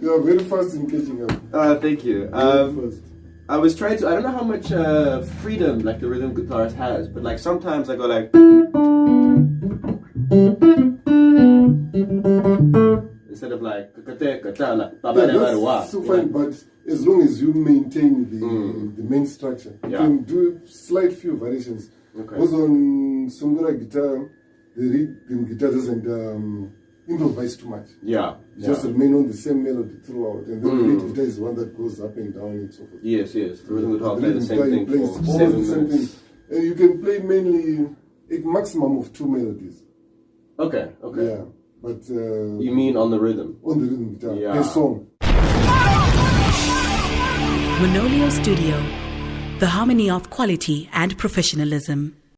You are very fast in catching up. Thank you. I was trying to, I don't know how much freedom like the rhythm guitarist has, but like sometimes I go like instead of like that's so fine, but as long as you maintain the main structure, you can do slight few variations. Okay. Because on Sungura guitar, the rhythm guitar doesn't improvise too much. Just remain on the same melody throughout, and then the lead guitar is one that goes up and down and so forth. Yes. The rhythm guitar plays the same thing for 7 minutes. And you can play mainly a maximum of 2 melodies. Okay. Yeah, but you mean on the rhythm? On the rhythm guitar, per song. Manolio Studio, the harmony of quality and professionalism.